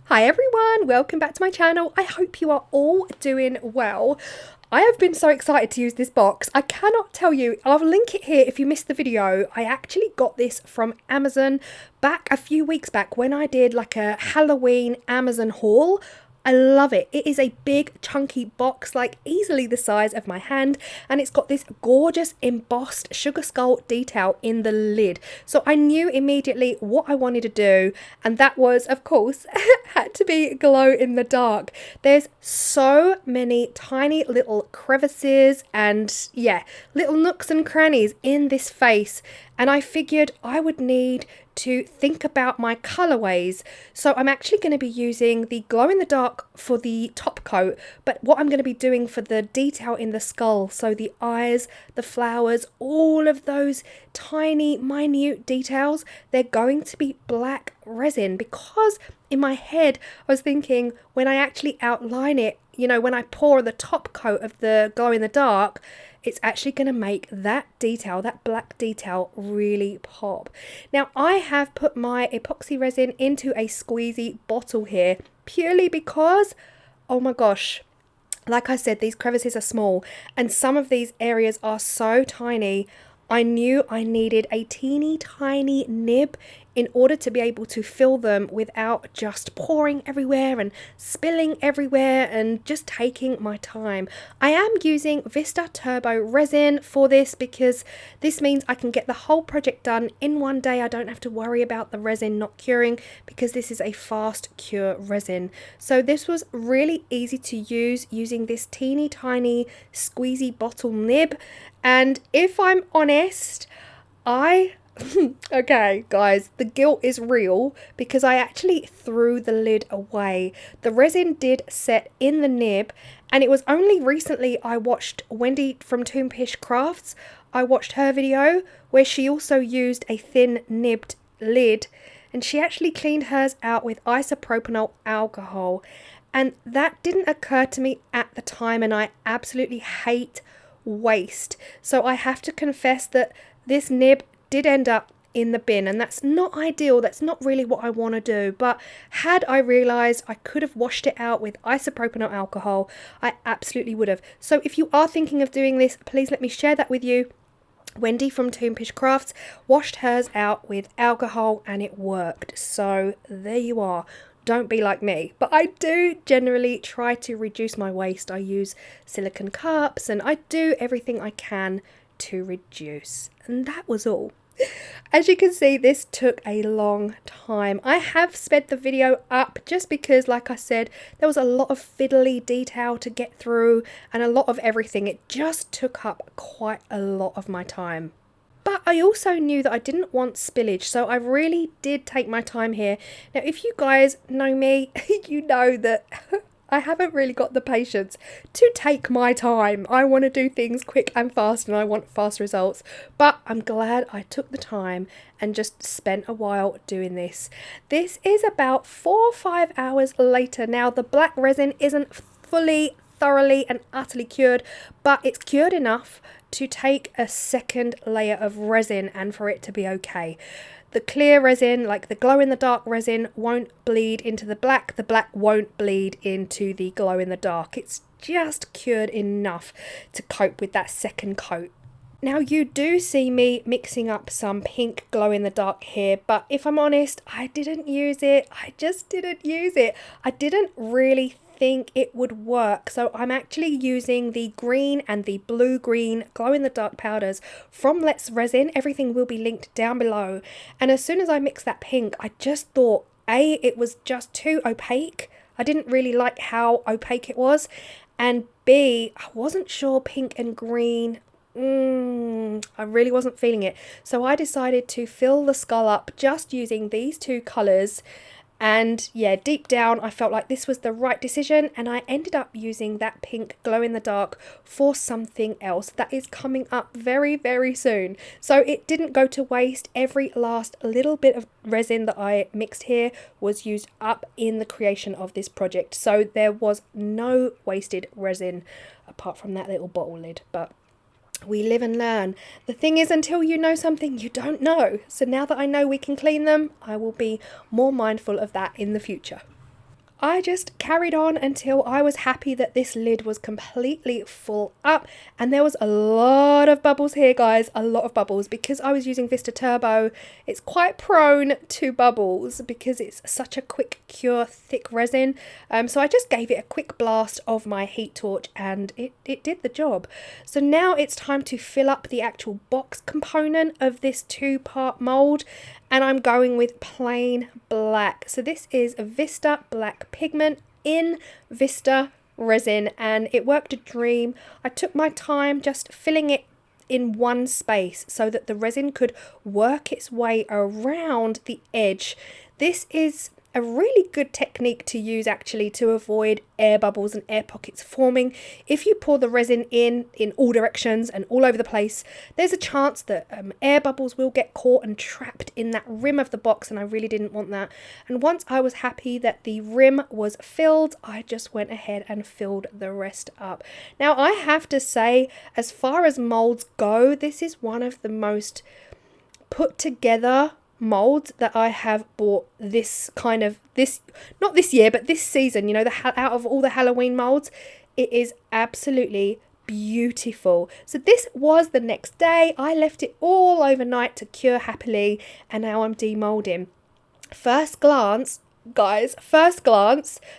Hi everyone, welcome back to my channel. I hope you are all doing well. I have been so excited to use this box. I cannot tell you. I'll link it here if you missed the video. I actually got this from Amazon back a few weeks back when I did like a Halloween Amazon haul. I love it. It is a big chunky box, like easily the size of my hand, and it's got this gorgeous embossed sugar skull detail in the lid. So I knew immediately what I wanted to do, and that was, of course, had to be glow in the dark. There's so many tiny little crevices and little nooks and crannies in this face, and I figured I would need to think about my colorways. So I'm actually going to be using the glow in the dark for the top coat, but what I'm going to be doing for the detail in the skull, so the eyes, the flowers, all of those tiny minute details, they're going to be black resin, because in my head I was thinking when I actually outline it, you know, when I pour the top coat of the glow in the dark, it's actually going to make that detail, that black detail, really pop. Now I have put my epoxy resin into a squeezy bottle here purely because, oh my gosh, like I said, these crevices are small and some of these areas are so tiny. I knew I needed a teeny tiny nib in order to be able to fill them without just pouring everywhere and spilling everywhere and just taking my time. I am using Vista Turbo resin for this because this means I can get the whole project done in one day. I don't have to worry about the resin not curing because this is a fast cure resin. So this was really easy to use using this teeny tiny squeezy bottle nib. And if I'm honest, okay guys, the guilt is real because I actually threw the lid away. The resin did set in the nib, and it was only recently I watched Wendy from Toonpish Crafts. I watched her video where she also used a thin nibbed lid, and she actually cleaned hers out with isopropanol alcohol, and that didn't occur to me at the time, and I absolutely hate waste. So I have to confess that this nib did end up in the bin, and that's not ideal. That's not really what I want to do, but had I realized I could have washed it out with isopropanol alcohol, I absolutely would have. So if you are thinking of doing this, please let me share that with you. Wendy from Toonpish Crafts washed hers out with alcohol and it worked. So there you are. Don't be like me, but I do generally try to reduce my waste. I use silicone cups and I do everything I can to reduce, and that was all. As you can see, this took a long time. I have sped the video up just because, like I said, there was a lot of fiddly detail to get through and a lot of everything. It just took up quite a lot of my time. But I also knew that I didn't want spillage, so I really did take my time here. Now, if you guys know me, you know that I haven't really got the patience to take my time. I want to do things quick and fast, and I want fast results. But I'm glad I took the time and just spent a while doing this. This is about 4 or 5 hours later. Now, the black resin isn't fully, thoroughly and utterly cured, but it's cured enough to take a second layer of resin and for it to be okay. The clear resin, like the glow in the dark resin, won't bleed into the black won't bleed into the glow in the dark. It's just cured enough to cope with that second coat. Now you do see me mixing up some pink glow in the dark here, but if I'm honest, I didn't use it. I just didn't use it. I didn't really think it would work, so I'm actually using the green and the blue-green glow-in-the-dark powders from Let's Resin. Everything will be linked down below, and as soon as I mixed that pink, I just thought A, it was just too opaque. I didn't really like how opaque it was, and B, I wasn't sure pink and green, I really wasn't feeling it. So I decided to fill the skull up just using these two colours. And yeah, deep down I felt like this was the right decision, and I ended up using that pink glow in the dark for something else that is coming up very, very soon. So it didn't go to waste. Every last little bit of resin that I mixed here was used up in the creation of this project. So there was no wasted resin apart from that little bottle lid. But we live and learn. The thing is, until you know something, you don't know. So now that I know we can clean them, I will be more mindful of that in the future. I just carried on until I was happy that this lid was completely full up, and there was a lot of bubbles here, guys, a lot of bubbles. Because I was using Vista Turbo, it's quite prone to bubbles because it's such a quick cure thick resin. So I just gave it a quick blast of my heat torch and it did the job. So now it's time to fill up the actual box component of this 2-part mould, and I'm going with plain black. So this is a Vista black pigment in Vista resin, and it worked a dream. I took my time just filling it in one space so that the resin could work its way around the edge. This is a really good technique to use actually to avoid air bubbles and air pockets forming. If you pour the resin in all directions and all over the place, there's a chance that air bubbles will get caught and trapped in that rim of the box, and I really didn't want that. And once I was happy that the rim was filled, I just went ahead and filled the rest up. Now I have to say, as far as molds go, this is one of the most put together molds that I have bought not this year, but this season. You know, out of all the Halloween molds, it is absolutely beautiful. So this was the next day. I left it all overnight to cure happily, and now I'm demolding. First glance, guys,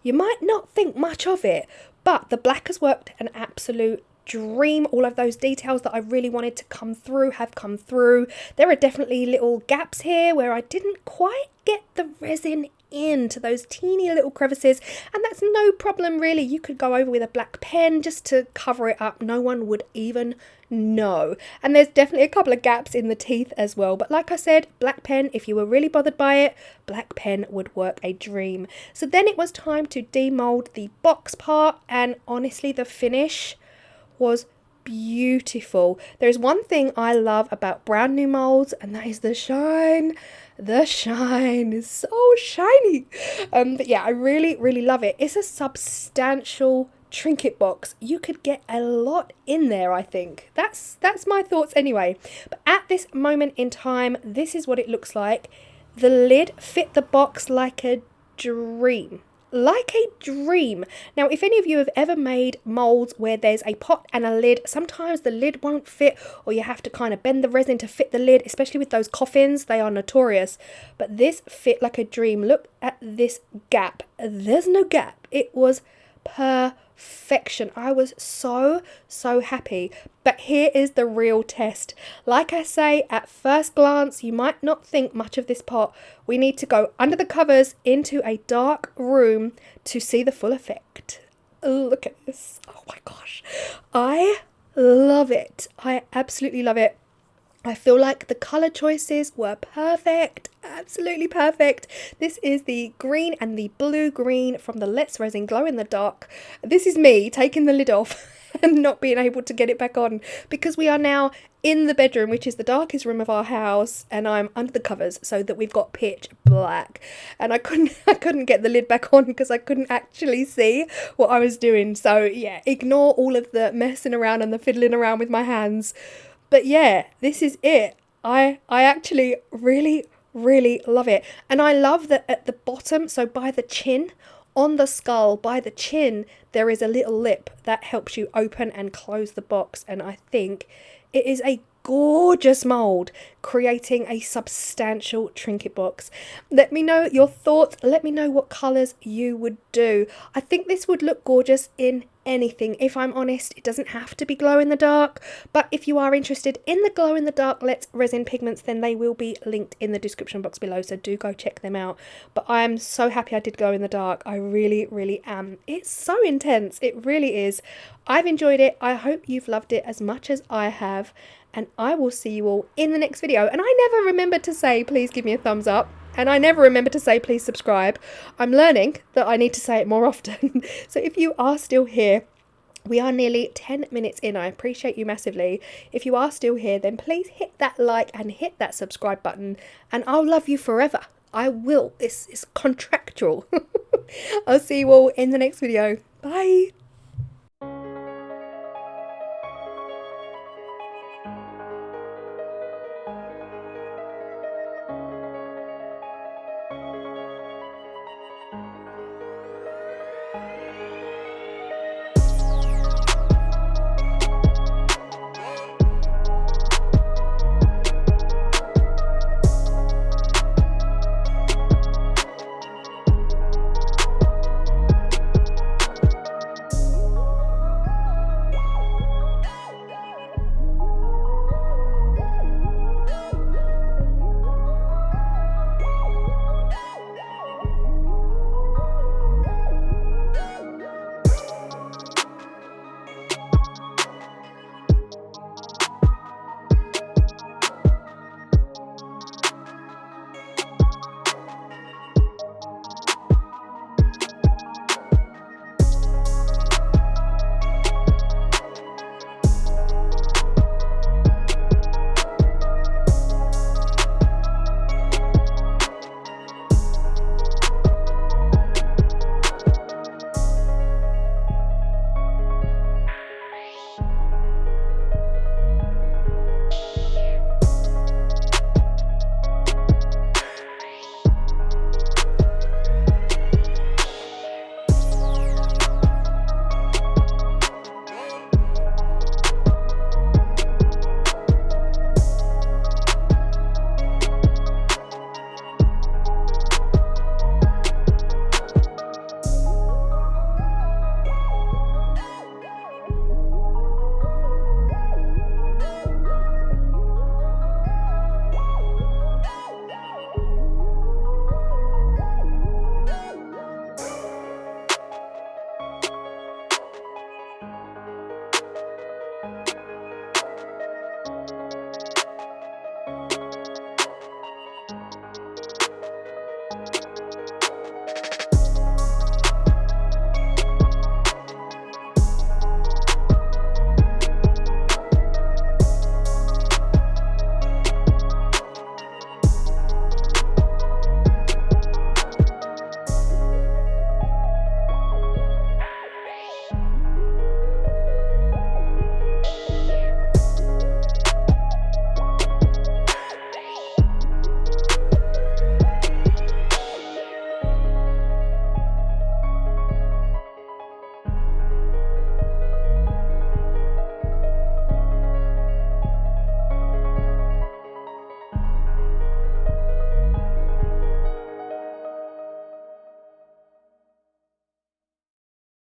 you might not think much of it, but the black has worked an absolute dream. All of those details that I really wanted to come through have come through. There are definitely little gaps here where I didn't quite get the resin into those teeny little crevices, and that's no problem really. You could go over with a black pen just to cover it up. No one would even know. And there's definitely a couple of gaps in the teeth as well, but like I said, black pen, if you were really bothered by it, black pen would work a dream. So then it was time to demold the box part, and honestly the finish was beautiful. There's one thing I love about brand new molds, and that is the shine. The shine is so shiny. But yeah, I really love it. It's a substantial trinket box. You could get a lot in there, I think. That's my thoughts anyway. But at this moment in time, this is what it looks like. The lid fit the box like a dream. Like a dream. Now, if any of you have ever made molds where there's a pot and a lid, sometimes the lid won't fit, or you have to kind of bend the resin to fit the lid, especially with those coffins. They are notorious, but this fit like a dream. Look at this gap. There's no gap. It was perfection. I was so happy. But here is the real test. Like I say, at first glance, you might not think much of this pot. We need to go under the covers into a dark room to see the full effect. Look at this. Oh my gosh. I love it. I absolutely love it. I feel like the colour choices were perfect, absolutely perfect. This is the green and the blue green from the Let's Resin Glow in the Dark. This is me taking the lid off and not being able to get it back on, because we are now in the bedroom, which is the darkest room of our house, and I'm under the covers so that we've got pitch black. And I couldn't get the lid back on because I couldn't actually see what I was doing. So yeah, ignore all of the messing around and the fiddling around with my hands. But yeah, this is it. I actually really love it. And I love that at the bottom, so by the chin, on the skull, by the chin, there is a little lip that helps you open and close the box. And I think it is a gorgeous mould, creating a substantial trinket box. Let me know your thoughts. Let me know what colours you would do. I think this would look gorgeous in anything. If I'm honest, it doesn't have to be glow in the dark, but if you are interested in the glow in the dark Let's Resin pigments, then they will be linked in the description box below, so do go check them out. But I am so happy I did glow in the dark. I really am. It's so intense. It really is. I've enjoyed it. I hope you've loved it as much as I have, and I will see you all in the next video. And I never remember to say please give me a thumbs up, and I never remember to say please subscribe. I'm learning that I need to say it more often. So if you are still here, we are nearly 10 minutes in. I appreciate you massively. If you are still here, then please hit that like and hit that subscribe button, and I'll love you forever. I will. It's contractual. I'll see you all in the next video. Bye.